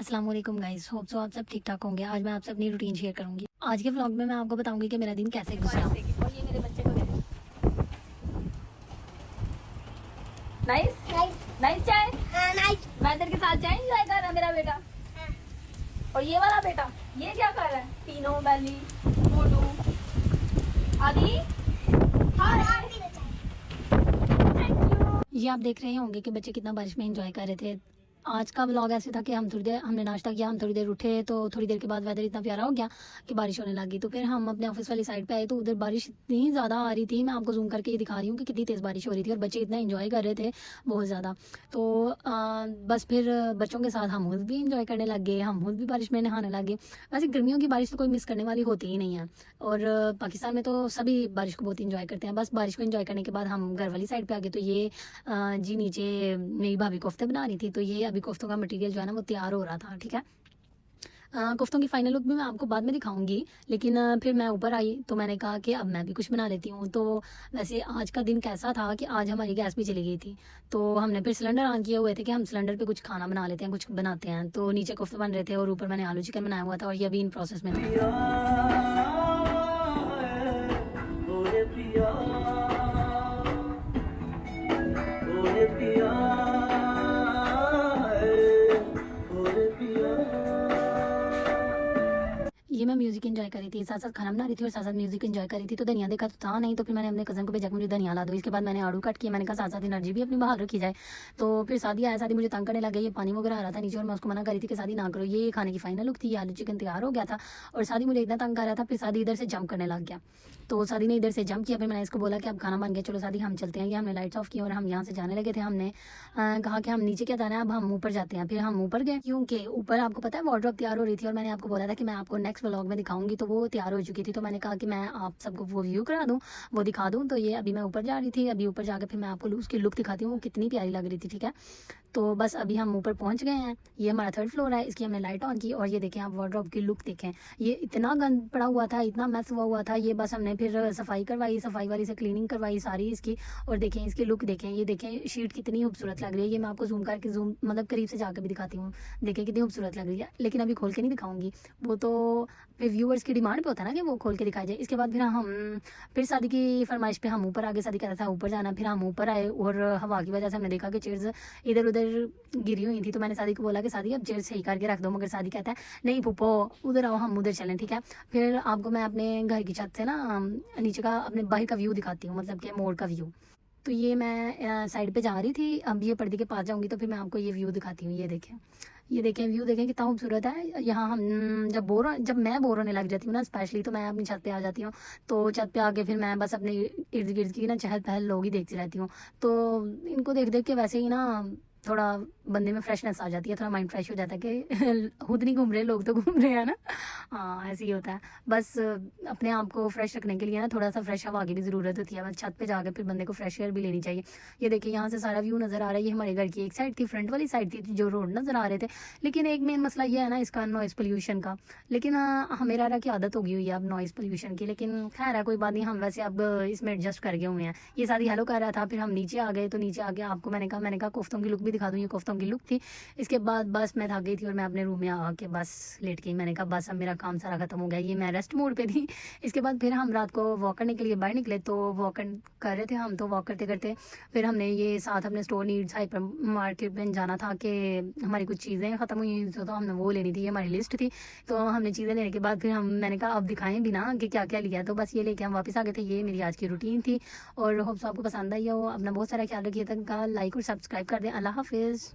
अस्सलाम वालेकुम guys, hope so आप सब ठीक ठाक होंगे। आज मैं आपसे अपनी रूटीन शेयर करूंगी। आज के व्लॉग में मैं आपको बताऊंगी कि मेरा दिन कैसे गुजरा। और ये मेरे बच्चे को देखो। नाइस नाइस नाइस चाय। नाइस। मैं तेरे के साथ चाय एंजॉय कर रहा है मेरा बेटा। और ये वाला बेटा ये क्या कर रहा है? तीनों बैली मोटू आदि। ये आप देख रहे होंगे कि बच्चे कितना बारिश में एंजॉय कर रहे थे। आज का व्लॉग ऐसे था कि हमने नाश्ता किया, हम थोड़ी देर उठे तो थोड़ी देर के बाद वेदर इतना प्यारा हो गया कि बारिश होने लगी। तो फिर हम अपने ऑफिस वाली साइड पे आए तो उधर बारिश इतनी ज़्यादा आ रही थी, मैं आपको जूम करके ये दिखा रही हूँ कि कितनी तेज़ बारिश हो रही थी और बच्चे इतना एंजॉय कर रहे थे बहुत ज़्यादा। तो बस फिर बच्चों के साथ हम खुद भी इंजॉय करने लग गए, हम खुद भी बारिश में नहाने लगे। वैसे गर्मियों की बारिश तो कोई मिस करने वाली होती ही नहीं है और पाकिस्तान में तो सभी बारिश को बहुत इंजॉय करते हैं। बस बारिश को इंजॉय करने के बाद हम घर वाली साइड पे आ गए। तो ये जी नीचे मेरी भाभी कोफ्ते बना रही थी, तो ये अभी कोफ्तों का मटेरियल जो है ना वो तैयार हो रहा था। ठीक है, कोफ्तों की फाइनल लुक भी मैं आपको बाद में दिखाऊंगी, लेकिन फिर मैं ऊपर आई तो मैंने कहा कि अब मैं भी कुछ बना लेती हूँ। तो वैसे आज का दिन कैसा था कि आज हमारी गैस भी चली गई थी, तो हमने फिर सिलेंडर ऑन किए हुए थे कि हम सिलेंडर पे कुछ खाना बना लेते हैं, कुछ बनाते हैं। तो नीचे कोफ्ते बन रहे थे और ऊपर मैंने आलू चिकन बनाया हुआ था और ये अभी इन प्रोसेस में था। ये मैं म्यूजिक एंजॉय कर रही थी, साथ साथ खाना बना रही थी और साथ साथ म्यूजिक एंजॉय कर रही थी। तो धनिया देखा तो था नहीं, तो फिर मैंने अपने कज़न को भेजा कि मुझे धनिया ला दो। इसके बाद मैंने आड़ू कट किया, मैंने कहा साथ साथ एनर्जी भी अपनी बहाल रखी जाए। तो फिर शादी आया, शादी मुझे तंग करने लग गई, ये पानी वगैरह आ रहा था नीचे और मैं उसको मना कर रही थी कि शादी ना करो। ये खाने की फाइनल लुक थी, आलू चिकन तैयार हो गया था और शादी मुझे इतना तंग कर रहा था। फिर शादी इधर से जंप करने लग गया, तो शादी ने इधर से जंप किया। फिर मैंने इसको बोला कि अब खाना बन गया, चलो शादी हम चलते हैं। ये हमने लाइट्स ऑफ की और हम यहाँ से जाने लगे थे। हमने कहा कि हम नीचे क्या जाना है, अब हम ऊपर जाते हैं। फिर हम ऊपर गए क्योंकि ऊपर आपको पता है वार्डरोब तैयार हो रही थी और मैंने आपको बोला था कि मैं आपको नेक्स्ट व्लॉग में दिखाऊंगी, तो वो तैयार हो चुकी थी। तो मैंने कहा कि मैं आप सबको वो व्यू करा दूँ, वो दिखा दूँ। तो ये अभी मैं ऊपर जा रही थी, अभी ऊपर जाकर फिर मैं आपको उसकी लुक दिखाती हूँ वो कितनी प्यारी लग रही थी। ठीक है, तो बस अभी हम ऊपर पहुंच गए हैं। ये हमारा 3rd फ्लोर है, इसकी हमने लाइट ऑन की और ये देखें आप वार्डरोब की लुक देखें। ये इतना गंद पड़ा हुआ था, इतना मैस हुआ था। ये बस हमने फिर सफाई करवाई, सफाई वाली से क्लीनिंग करवाई सारी इसकी। और देखें इसकी लुक देखें, ये देखें शीट कितनी खूबसूरत लग रही है। ये मैं आपको जूम करके मतलब करीब से जाकर भी दिखाती हूँ, देखें कितनी खूबसूरत लग रही है। लेकिन अभी खोल के नहीं दिखाऊंगी, वो तो फिर व्यूअर्स की डिमांड पे होता है ना कि वो खोल के दिखाई जाए। इसके बाद फिर शादी की फरमाइश पे हम ऊपर आगे, शादी कहता था ऊपर जाना। फिर हम ऊपर आए और हवा की वजह से हमने देखा कि चेयर्स इधर उधर गिरी हुई थी। तो मैंने शादी को बोला कि शादी अब चेयर सही करके रख दो, मगर शादी कहता है नहीं पुप्पो उधर आओ, हम उधर चलें। ठीक है, फिर आपको मैं अपने घर की छत से ना नीचे का अपने बाहर का व्यू दिखाती हूँ, मतलब कि मोड़ का व्यू। तो ये मैं साइड पे जा रही थी, अब ये पर्दे के पास जाऊंगी तो फिर मैं आपको ये व्यू दिखाती हूँ। ये देखें व्यू देखें कितना खूबसूरत है। यहाँ हम जब मैं बोर होने लग जाती हूँ ना स्पेशली, तो मैं अपनी छत पे आ जाती हूँ। तो छत पे आके फिर मैं बस अपने इर्द गिर्द की ना चहल पहल लोग ही देखती रहती हूँ। तो इनको देख देख के वैसे ही ना थोड़ा बंदे में फ्रेशनेस आ जाती है, थोड़ा माइंड फ्रेश हो जाता है कि खुद नहीं घूम रहे, लोग तो घूम रहे हैं ना। हाँ ऐसे ही होता है। बस अपने आप को फ्रेश रखने के लिए ना थोड़ा सा फ्रेश हवा की भी ज़रूरत होती है। बस छत पे जाकर फिर बंदे को फ्रेश एयर भी लेनी चाहिए। ये देखिए यहाँ से सारा व्यू नज़र आ रहा है। ये हमारे घर की एक साइड थी, फ्रंट वाली साइड थी जो रोड नज़र आ रहे थे। लेकिन एक मेन मसला ये है ना इसका नॉइज़ पोल्यूशन का। लेकिन मेरा रहा की आदत हो गई हुई है अब नॉइज़ पोल्यूशन की, लेकिन खैर है कोई बात नहीं, हम वैसे अब इसमें एडजस्ट कर गए हुए हैं। ये सारी हेलो कर रहा था, फिर हम नीचे आ गए। तो नीचे आके आपको मैंने कहा कोफ्तों की लुक भी दिखा दूँ। ये कोफ्तों की लुक थी। इसके बाद बस मैं थक गई थी और मैं अपने रूम में आके बस लेट गई। मैंने कहा बस अब मेरा काम सारा खत्म हो गया, ये मैं रेस्ट मोड पे थी। इसके बाद फिर हम रात को वॉक करने के लिए बाहर निकले, तो वॉक कर रहे थे हम। तो वॉक करते करते फिर हमने ये साथ अपने स्टोर नीड्स हाइपर मार्केट में जाना था कि हमारी कुछ चीज़ें ख़त्म हुई तो हमने वो लेनी थी, ये हमारी लिस्ट थी। तो हमने चीज़ें लेने के बाद फिर मैंने कहा अब दिखाएं भी ना कि क्या क्या लिया। तो बस ये लेके हम वापस आ गए थे। ये मेरी आज की रूटीन थी और होप्स आपको पसंद आई हो। अपना बहुत सारा ख्याल रखिएगा, लाइक और सब्सक्राइब कर दें। अल्लाह हाफिज़।